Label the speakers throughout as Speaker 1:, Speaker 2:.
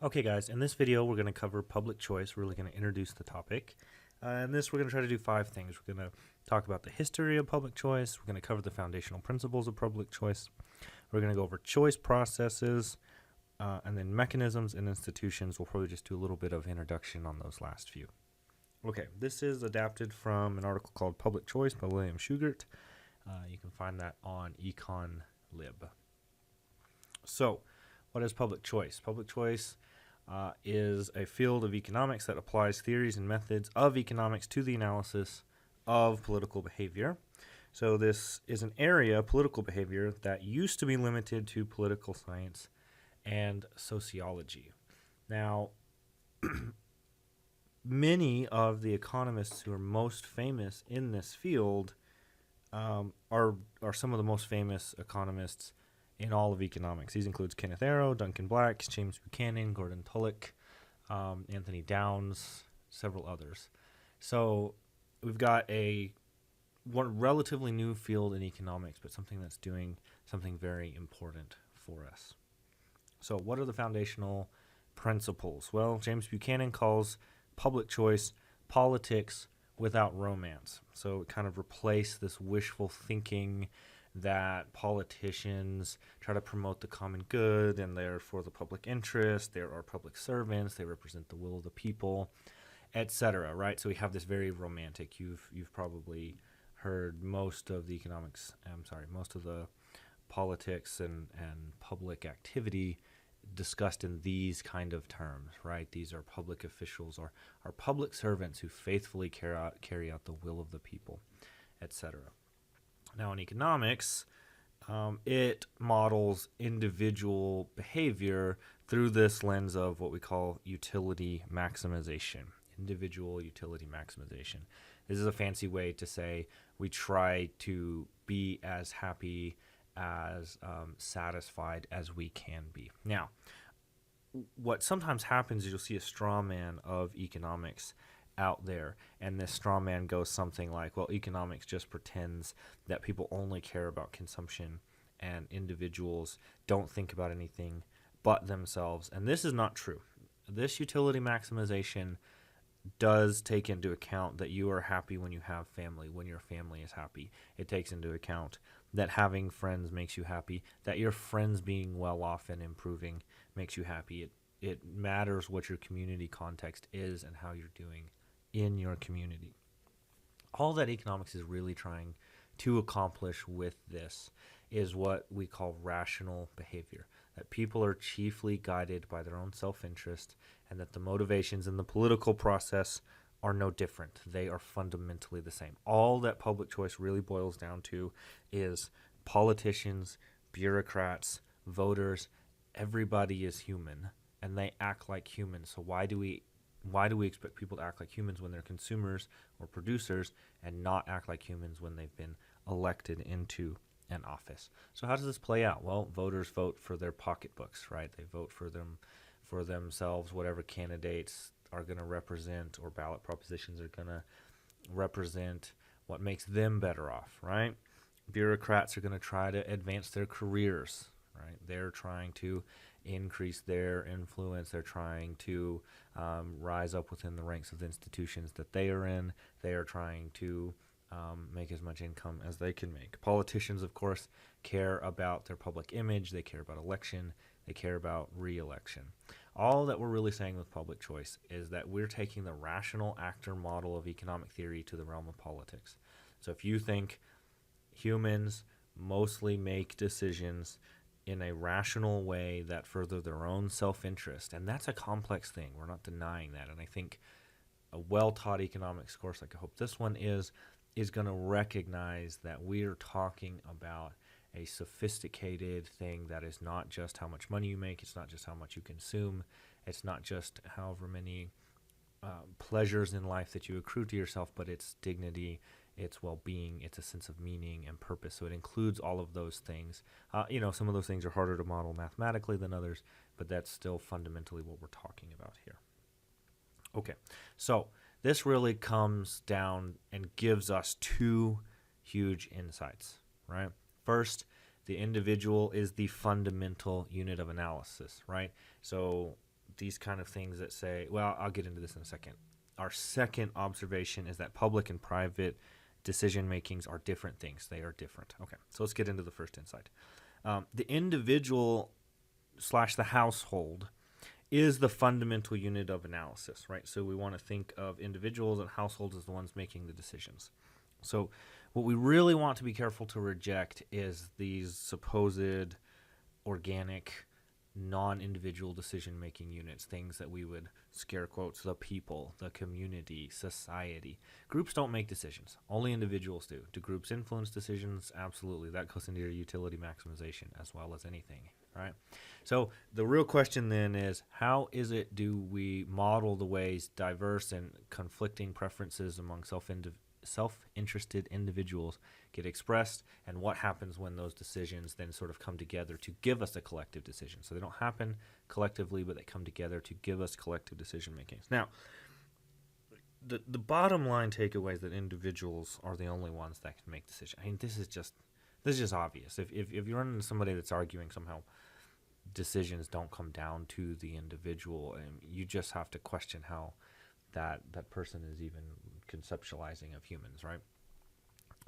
Speaker 1: Okay, guys, in this video, we're going to cover public choice. We're really going to introduce the topic. In this, we're going to try to do 5 things. We're going to talk about the history of public choice. We're going to cover the foundational principles of public choice. We're going to go over choice processes, and then mechanisms and institutions. We'll probably just do a little bit of introduction on those last few. Okay, this is adapted from an article called Public Choice by William Shugart. You can find that on EconLib. So, what is public choice? Public choice is a field of economics that applies theories and methods of economics to the analysis of political behavior. So this is an area, political behavior, that used to be limited to political science and sociology. Now, many of the economists who are most famous in this field are some of the most famous economists in all of economics. These includes Kenneth Arrow, Duncan Black, James Buchanan, Gordon Tullock, Anthony Downs, several others. So we've got one relatively new field in economics, but something that's doing something very important for us. So what are the foundational principles? Well, James Buchanan calls public choice politics without romance. So it kind of replaced this wishful thinking that politicians try to promote the common good and they're for the public interest, there are public servants, they represent the will of the people, etc., right? So we have this very romantic, you've probably heard most of the most of the politics and public activity discussed in these kind of terms, right? These are public officials or are public servants who faithfully carry out the will of the people, etc. Now, in economics, it models individual behavior through this lens of what we call utility maximization. Individual utility maximization. This is a fancy way to say we try to be as happy, as satisfied as we can be. Now, what sometimes happens is you'll see a straw man of economics out there, and this straw man goes something like, well, economics just pretends that people only care about consumption and individuals don't think about anything but themselves. And this is not true. This utility maximization does take into account that you are happy when you have family, when your family is happy. It takes into account that having friends makes you happy, that your friends being well off and improving makes you happy. It matters what your community context is and how you're doing in your community. All that economics is really trying to accomplish with this is what we call rational behavior, that people are chiefly guided by their own self-interest and that the motivations in the political process are no different. They are fundamentally the same. All that public choice really boils down to is politicians, bureaucrats, voters, everybody is human and they act like humans. So why do we expect people to act like humans when they're consumers or producers and not act like humans when they've been elected into an office? So how does this play out? Well, voters vote for their pocketbooks, right? They vote for themselves, whatever candidates are going to represent or ballot propositions are going to represent what makes them better off, right? Bureaucrats are going to try to advance their careers, right? They're trying to increase their influence. They're trying to rise up within the ranks of the institutions that they are in. They are trying to make as much income as they can make. Politicians, of course, care about their public image. They care about election. They care about re-election. All that we're really saying with public choice is that we're taking the rational actor model of economic theory to the realm of politics. So if you think humans mostly make decisions in a rational way that further their own self-interest, and that's a complex thing. We're not denying that. And I think a well-taught economics course, like I hope this one is going to recognize that we're talking about a sophisticated thing that is not just how much money you make, it's not just how much you consume, it's not just however many pleasures in life that you accrue to yourself, but it's dignity, it's well-being, it's a sense of meaning and purpose. So it includes all of those things. Some of those things are harder to model mathematically than others, but that's still fundamentally what we're talking about here. Okay, so this really comes down and gives us 2 huge insights, right? First, the individual is the fundamental unit of analysis, right? So these kind of things that say, well, I'll get into this in a second. Our second observation is that public and private decision makings are different things. They are different. Okay, so let's get into the first insight. The individual / the household is the fundamental unit of analysis, right? So we want to think of individuals and households as the ones making the decisions. So what we really want to be careful to reject is these supposed organic, non-individual decision-making units, things that we would scare quotes, the people, the community, society. Groups don't make decisions. Only individuals do. Do groups influence decisions? Absolutely. That goes into your utility maximization as well as anything, right? So the real question then is, how is it do we model the ways diverse and conflicting preferences among self-interested individuals get expressed, and what happens when those decisions then sort of come together to give us a collective decision? So they don't happen collectively, but they come together to give us collective decision makings. Now, the bottom line takeaway is that individuals are the only ones that can make decisions. I mean, this is just obvious. If you run into somebody that's arguing somehow decisions don't come down to the individual, and you just have to question how that person is even conceptualizing of humans, right?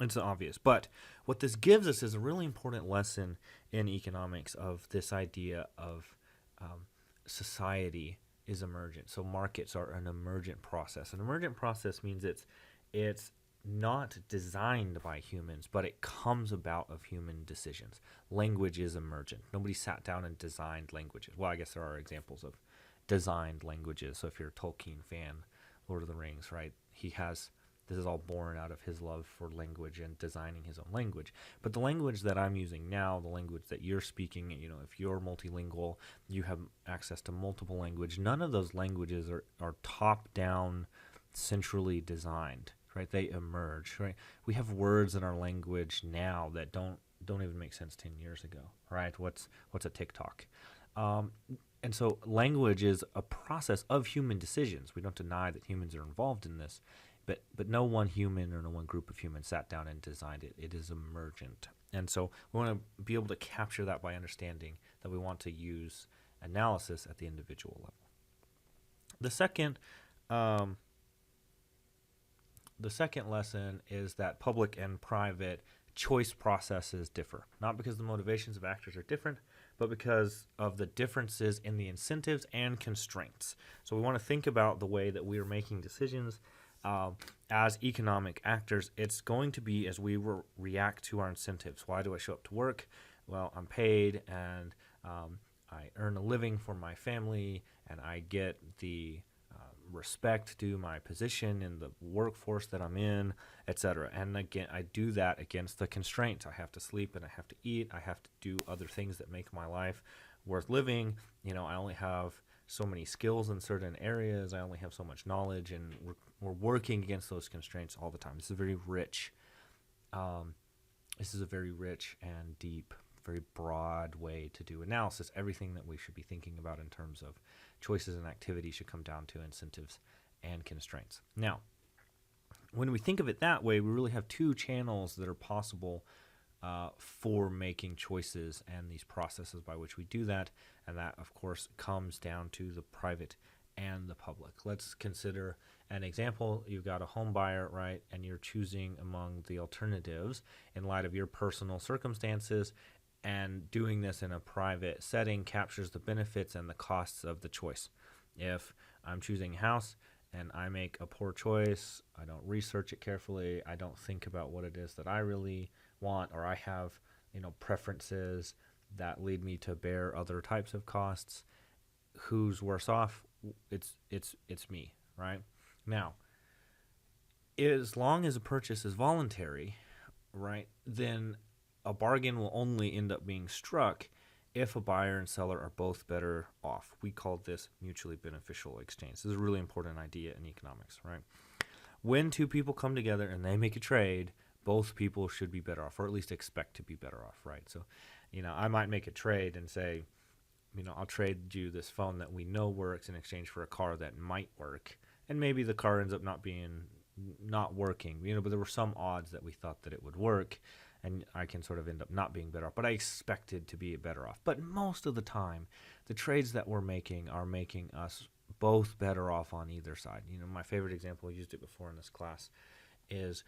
Speaker 1: It's obvious. But what this gives us is a really important lesson in economics of this idea of society is emergent. So markets are an emergent process. An emergent process means it's not designed by humans, but it comes about of human decisions. Language is emergent. Nobody sat down and designed languages. Well, I guess there are examples of designed languages. So if you're a Tolkien fan, Lord of the Rings, right? This is all born out of his love for language and designing his own language. But the language that I'm using now, the language that you're speaking, if you're multilingual, you have access to multiple language. None of those languages are top-down, centrally designed, right? They emerge, right? We have words in our language now that don't even make sense 10 years ago, right? What's a TikTok? And so language is a process of human decisions. We don't deny that humans are involved in this, but no one human or no one group of humans sat down and designed it. It is emergent. And so we want to be able to capture that by understanding that we want to use analysis at the individual level. The second lesson is that public and private choice processes differ, not because the motivations of actors are different, but because of the differences in the incentives and constraints. So we want to think about the way that we are making decisions as economic actors. It's going to be as we react to our incentives. Why do I show up to work? Well, I'm paid, and I earn a living for my family, and I get the respect due my position in the workforce that I'm in, etc. And again, I do that against the constraints. I have to sleep and I have to eat. I have to do other things that make my life worth living. I only have so many skills in certain areas. I only have so much knowledge, and we're working against those constraints all the time. This is a very rich and deep, very broad way to do analysis. Everything that we should be thinking about in terms of choices and activities should come down to incentives and constraints. Now, when we think of it that way, we really have two channels that are possible for making choices and these processes by which we do that. And that, of course, comes down to the private and the public. Let's consider an example. You've got a home buyer, right? And you're choosing among the alternatives in light of your personal circumstances, and doing this in a private setting captures the benefits and the costs of the choice. If I'm choosing a house and I make a poor choice, I don't research it carefully, I don't think about what it is that I really want, or I have preferences that lead me to bear other types of costs, who's worse off? It's me, right? Now, as long as a purchase is voluntary, right, then a bargain will only end up being struck if a buyer and seller are both better off. We call this mutually beneficial exchange. This is a really important idea in economics, right? When two people come together and they make a trade, both people should be better off, or at least expect to be better off, right? So, I might make a trade and say, I'll trade you this phone that we know works in exchange for a car that might work, and maybe the car ends up not working, but there were some odds that we thought that it would work, and I can sort of end up not being better off, but I expected to be better off. But most of the time, the trades that we're making are making us both better off on either side. My favorite example, I used it before in this class, is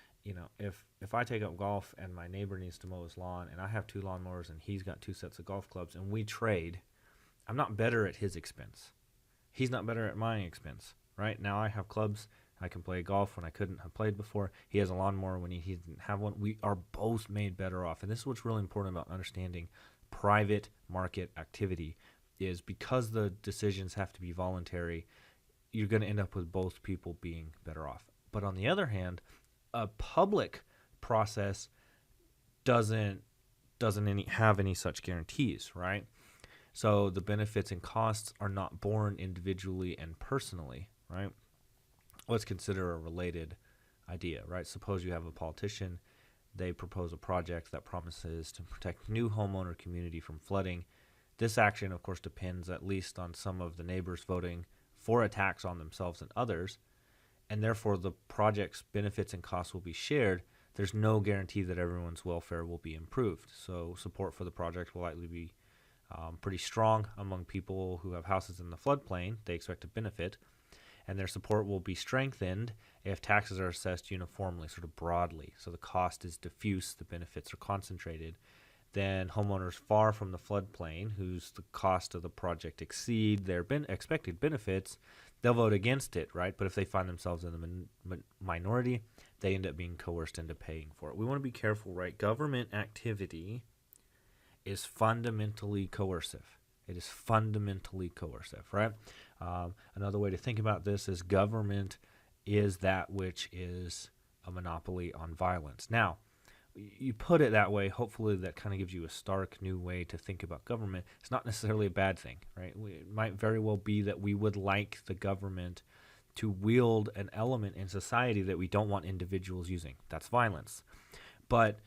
Speaker 1: if I take up golf and my neighbor needs to mow his lawn and I have 2 lawnmowers and he's got 2 sets of golf clubs and we trade, I'm not better at his expense. He's not better at my expense, right? Now I have clubs. I can play golf when I couldn't have played before. He has a lawnmower when he didn't have one. We are both made better off. And this is what's really important about understanding private market activity is because the decisions have to be voluntary, you're going to end up with both people being better off. But on the other hand, a public process doesn't have any such guarantees, right? So the benefits and costs are not borne individually and personally, right? Let's consider a related idea, right? Suppose you have a politician, they propose a project that promises to protect new homeowner community from flooding. This action, of course, depends at least on some of the neighbors voting for a tax on themselves and others, and therefore the project's benefits and costs will be shared. There's no guarantee that everyone's welfare will be improved. So support for the project will likely be pretty strong among people who have houses in the floodplain. They expect to benefit, and their support will be strengthened if taxes are assessed uniformly, sort of broadly. So the cost is diffuse, the benefits are concentrated. Then homeowners far from the floodplain, whose the cost of the project exceed their expected benefits, they'll vote against it, right? But if they find themselves in the minority, they end up being coerced into paying for it. We want to be careful, right? Government activity is fundamentally coercive. It is fundamentally coercive, right? Another way to think about this is government is that which is a monopoly on violence. Now, you put it that way, hopefully that kind of gives you a stark new way to think about government. It's not necessarily a bad thing, right? It might very well be that we would like the government to wield an element in society that we don't want individuals using. That's violence. But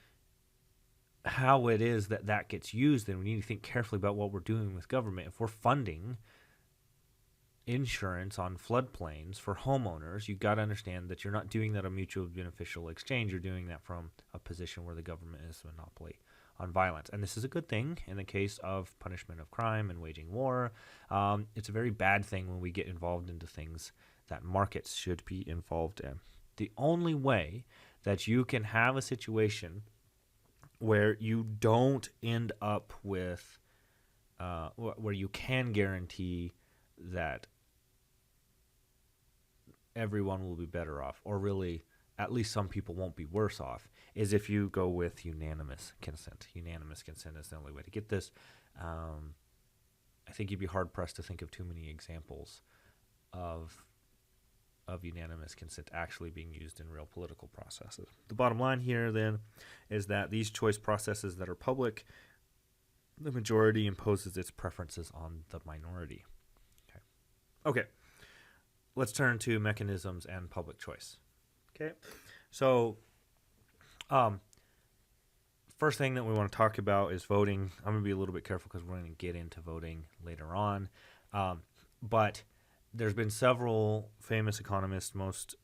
Speaker 1: how it is that gets used, then we need to think carefully about what we're doing with government. If we're funding insurance on floodplains for homeowners, you've got to understand that you're not doing that a mutually beneficial exchange. You're doing that from a position where the government is a monopoly on violence. And this is a good thing in the case of punishment of crime and waging war. It's a very bad thing when we get involved into things that markets should be involved in. The only way that you can have a situation where you don't end up with, where you can guarantee that everyone will be better off, or really at least some people won't be worse off, is if you go with unanimous consent. Unanimous consent is the only way to get this. I think you'd be hard-pressed to think of too many examples of unanimous consent actually being used in real political processes. The bottom line here, then, is that these choice processes that are public, the majority imposes its preferences on the minority. Okay. Let's turn to mechanisms and public choice. Okay. So, first thing that we want to talk about is voting. I'm going to be a little bit careful because we're going to get into voting later on. But there's been several famous economists, most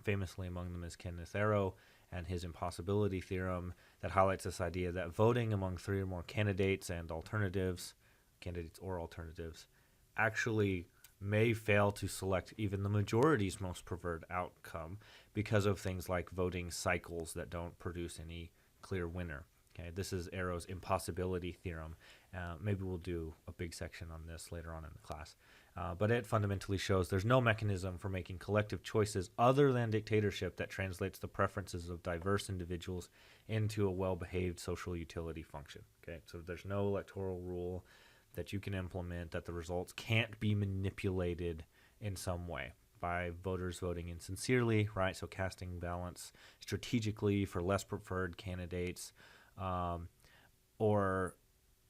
Speaker 1: famously among them is Kenneth Arrow and his impossibility theorem, that highlights this idea that voting among 3 or more candidates or alternatives, actually may fail to select even the majority's most preferred outcome because of things like voting cycles that don't produce any clear winner. Okay, this is Arrow's impossibility theorem. Maybe we'll do a big section on this later on in the class. But it fundamentally shows there's no mechanism for making collective choices other than dictatorship that translates the preferences of diverse individuals into a well-behaved social utility function. Okay, so there's no electoral rule that you can implement that the results can't be manipulated in some way by voters voting insincerely, right? So casting ballots strategically for less preferred candidates or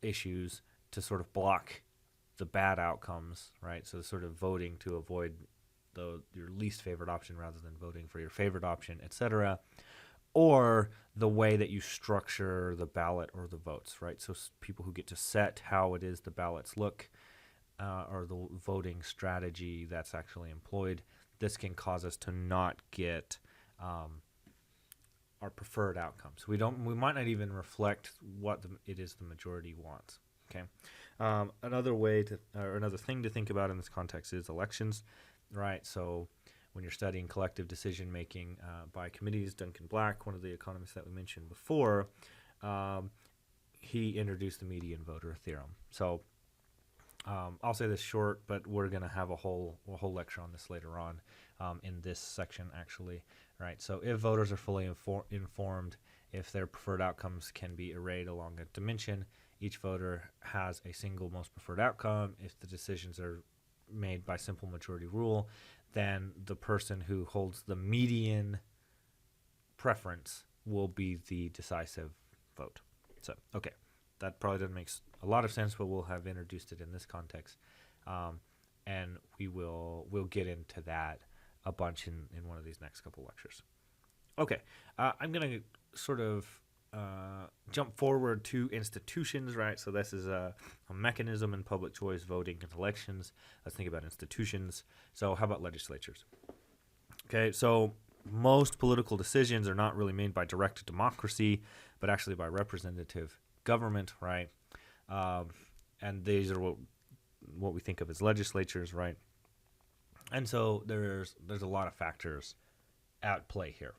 Speaker 1: issues to sort of block the bad outcomes, right? So sort of voting to avoid your least favorite option rather than voting for your favorite option, etc. Or the way that you structure the ballot or the votes, right? So people who get to set how it is the ballots look or the voting strategy that's actually employed, this can cause us to not get our preferred outcomes. We might not even reflect what it is the majority wants. Okay, Another way to, or another thing to think about in this context is elections, right? So when you're studying collective decision making by committees, Duncan Black, one of the economists that we mentioned before, um, he introduced the median voter theorem. So I'll say this short, but we're going to have a whole lecture on this later on in this section, actually. Right. So if voters are fully informed, if their preferred outcomes can be arrayed along a dimension, each voter has a single most preferred outcome. If the decisions are made by simple majority rule, then the person who holds the median preference will be the decisive vote. So, okay, that probably doesn't make a lot of sense, but we'll have introduced it in this context, and we'll get into that a bunch in one of these next couple lectures. Okay, I'm gonna sort of jump forward to institutions, right? So this is a mechanism in public choice voting and elections. Let's think about institutions. So how about legislatures? Okay, so most political decisions are not really made by direct democracy, but actually by representative government, right? And these are what we think of as legislatures, right? And so there's a lot of factors at play here.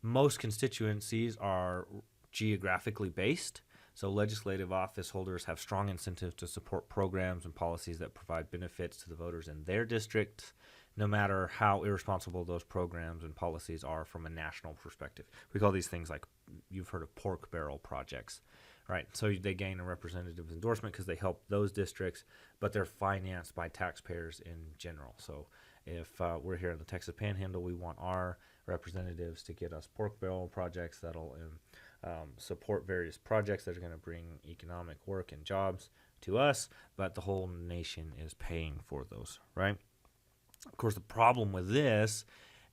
Speaker 1: Most constituencies are geographically based, so legislative office holders have strong incentives to support programs and policies that provide benefits to the voters in their districts, no matter how irresponsible those programs and policies are from a national perspective. We call these things, like, you've heard of pork barrel projects, right? So they gain a representative endorsement because they help those districts, but they're financed by taxpayers in general. So if we're here in the Texas Panhandle, we want our representatives to get us pork barrel projects that'll support various projects that are going to bring economic work and jobs to us, but the whole nation is paying for those, right? Of course, the problem with this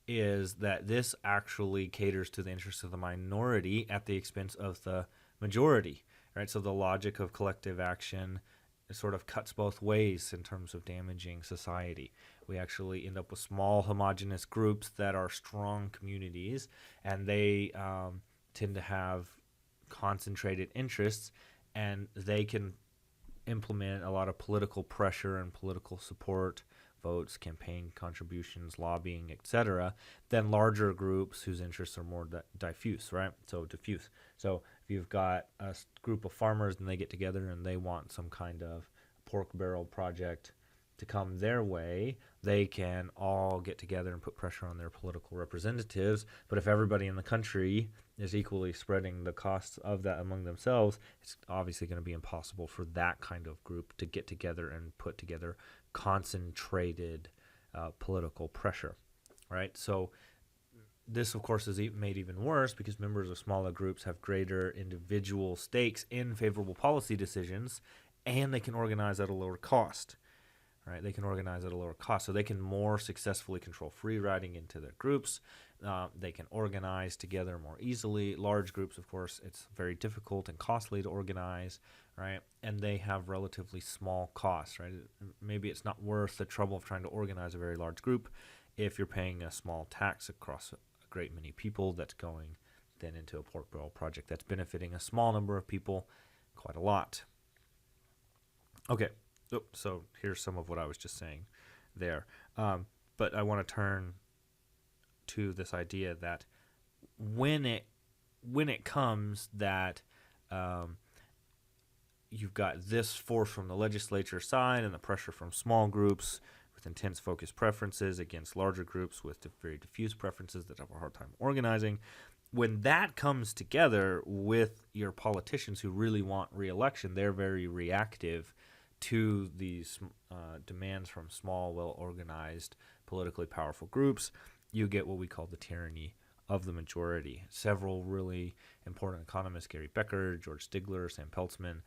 Speaker 1: is that this actually caters to the interests of the minority at the expense of the majority, right? So the logic of collective action sort of cuts both ways in terms of damaging society. We actually end up with small homogenous groups that are strong communities, and they tend to have concentrated interests, and they can implement a lot of political pressure and political support, votes, campaign contributions, lobbying, etc., than larger groups whose interests are more diffuse, right? So diffuse. So if you've got a group of farmers and they get together and they want some kind of pork barrel project to come their way, they can all get together and put pressure on their political representatives. But if everybody in the country is equally spreading the costs of that among themselves, it's obviously going to be impossible for that kind of group to get together and put together concentrated political pressure, right? So this, of course, is made even worse because members of smaller groups have greater individual stakes in favorable policy decisions, and they can organize at a lower cost. Right, they can organize at a lower cost, so they can more successfully control free riding into their groups. They can organize together more easily. Large groups, of course, it's very difficult and costly to organize, right? And they have relatively small costs, right? Maybe it's not worth the trouble of trying to organize a very large group if you're paying a small tax across a great many people that's going then into a pork barrel project that's benefiting a small number of people quite a lot. Okay. So here's some of what I was just saying there. But I want to turn to this idea that when it comes that you've got this force from the legislature side and the pressure from small groups with intense focused preferences against larger groups with very diffuse preferences that have a hard time organizing, when that comes together with your politicians who really want re-election, they're very reactive to these demands from small, well-organized, politically powerful groups. You get what we call the tyranny of the majority. Several really important economists, Gary Becker, George Stigler, Sam Peltzman,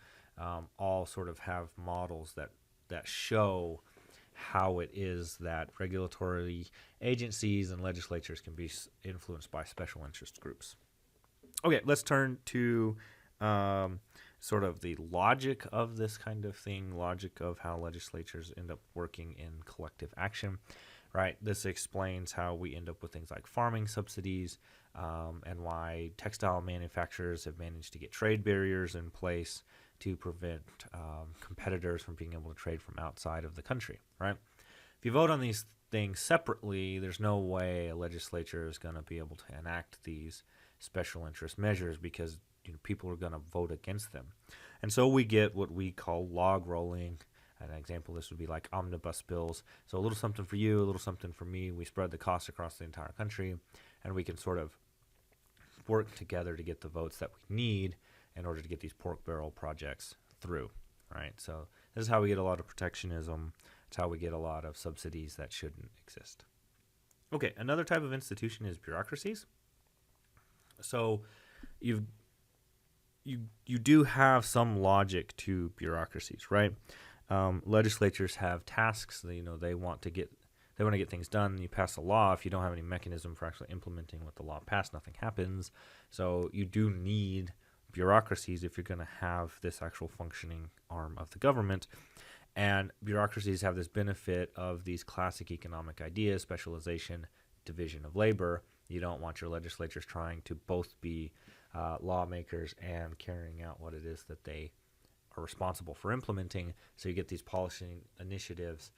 Speaker 1: all sort of have models that show how it is that regulatory agencies and legislatures can be influenced by special interest groups. Okay, let's turn to sort of the logic of this kind of thing, logic of how legislatures end up working in collective action, right? This explains how we end up with things like farming subsidies and why textile manufacturers have managed to get trade barriers in place to prevent competitors from being able to trade from outside of the country, right? If you vote on these things separately, there's no way a legislature is going to be able to enact these special interest measures because people are going to vote against them. And so we get what we call log rolling. An example, this would be like omnibus bills. So a little something for you, a little something for me. We spread the cost across the entire country, and we can sort of work together to get the votes that we need in order to get these pork barrel projects through, right? So this is how we get a lot of protectionism. It's how we get a lot of subsidies that shouldn't exist. Okay, another type of institution is bureaucracies. So you do have some logic to bureaucracies, right? Legislatures have tasks. They want to get things done. You pass a law. If you don't have any mechanism for actually implementing what the law passed, nothing happens. So you do need bureaucracies if you're going to have this actual functioning arm of the government. And bureaucracies have this benefit of these classic economic ideas: specialization, division of labor. You don't want your legislatures trying to both be lawmakers and carrying out what it is that they are responsible for implementing. So you get these policy initiatives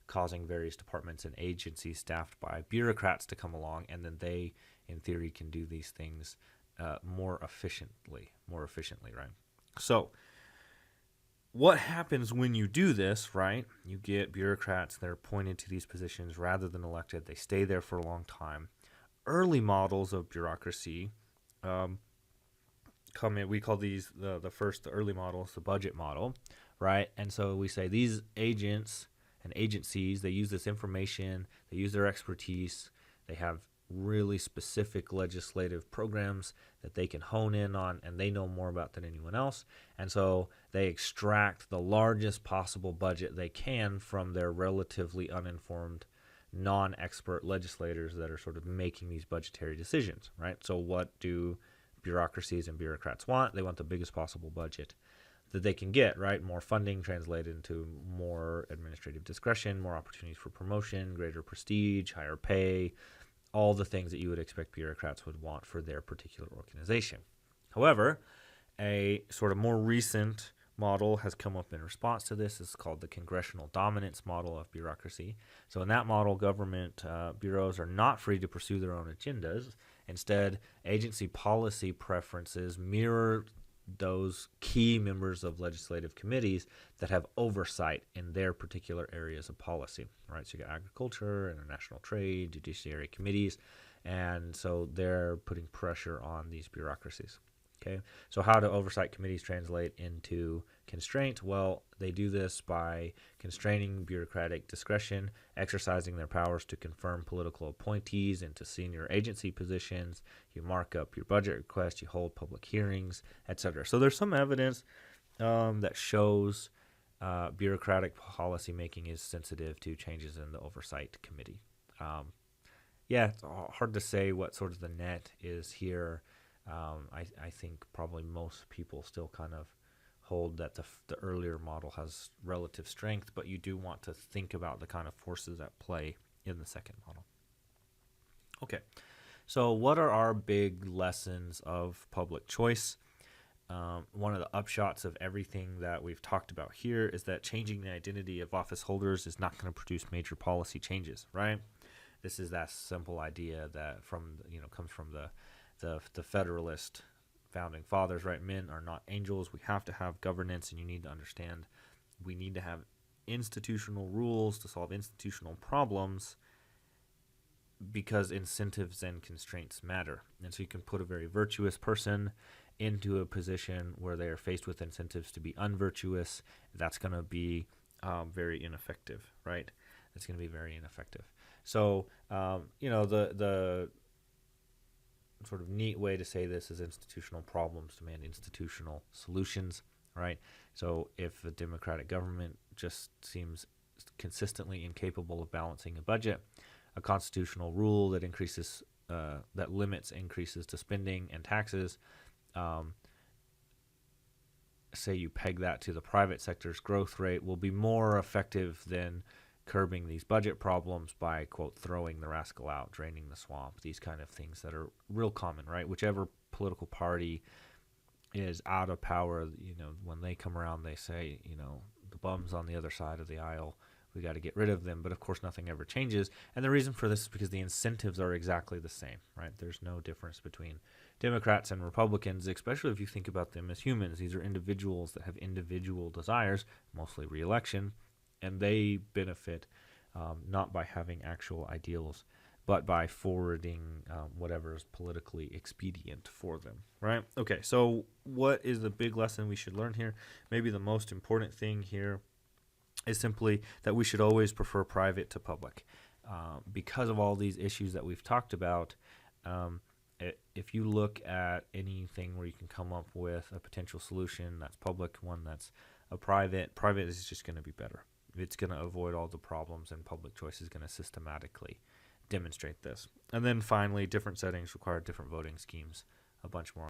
Speaker 1: causing various departments and agencies staffed by bureaucrats to come along, and then they, in theory, can do these things more efficiently, right? So what happens when you do this, right? You get bureaucrats that are appointed to these positions rather than elected. They stay there for a long time. Early models of bureaucracy come in. We call these the early models, the budget model, right? And so we say these agents and agencies, they use this information, they use their expertise, they have really specific legislative programs that they can hone in on, and they know more about than anyone else. And so they extract the largest possible budget they can from their relatively uninformed, non-expert legislators that are sort of making these budgetary decisions, right? So what do bureaucracies and bureaucrats want? They want the biggest possible budget that they can get, right? More funding translated into more administrative discretion, more opportunities for promotion, greater prestige, higher pay, all the things that you would expect bureaucrats would want for their particular organization. However, a sort of more recent model has come up in response to this. It's called the congressional dominance model of bureaucracy. So in that model, government bureaus are not free to pursue their own agendas. Instead, agency policy preferences mirror those key members of legislative committees that have oversight in their particular areas of policy, right? So you got agriculture, international trade, judiciary committees, and so they're putting pressure on these bureaucracies. Okay, so how do oversight committees translate into constraint? Well, they do this by constraining bureaucratic discretion, exercising their powers to confirm political appointees into senior agency positions. You mark up your budget request, you hold public hearings, etc. So there's some evidence that shows bureaucratic policy making is sensitive to changes in the oversight committee. It's hard to say what sort of the net is here. I think probably most people still kind of hold that the earlier model has relative strength, but you do want to think about the kind of forces at play in the second model. Okay, so what are our big lessons of public choice? One of the upshots of everything that we've talked about here is that changing the identity of office holders is not going to produce major policy changes, right? This is that simple idea that comes from the Federalist founding fathers, right? Men are not angels. We have to have governance, and you need to understand we need to have institutional rules to solve institutional problems because incentives and constraints matter. And so you can put a very virtuous person into a position where they are faced with incentives to be unvirtuous. That's going to be very ineffective, right? That's going to be very ineffective. So, the sort of neat way to say this is institutional problems demand institutional solutions, right? So if a democratic government just seems consistently incapable of balancing a budget, a constitutional rule that that limits increases to spending and taxes, say you peg that to the private sector's growth rate, will be more effective than curbing these budget problems by, quote, throwing the rascal out, draining the swamp, these kind of things that are real common, right? Whichever political party is out of power. When they come around, they say, the bums on the other side of the aisle, we got to get rid of them. But of course, nothing ever changes. And the reason for this is because the incentives are exactly the same, right? There's no difference between Democrats and Republicans, especially if you think about them as humans. These are individuals that have individual desires, mostly re-election, and they benefit not by having actual ideals, but by forwarding whatever is politically expedient for them, right? Okay, so what is the big lesson we should learn here? Maybe the most important thing here is simply that we should always prefer private to public. Because of all these issues that we've talked about, if you look at anything where you can come up with a potential solution that's public, one that's a private is just going to be better. It's going to avoid all the problems, and public choice is going to systematically demonstrate this. And then finally, different settings require different voting schemes, a bunch more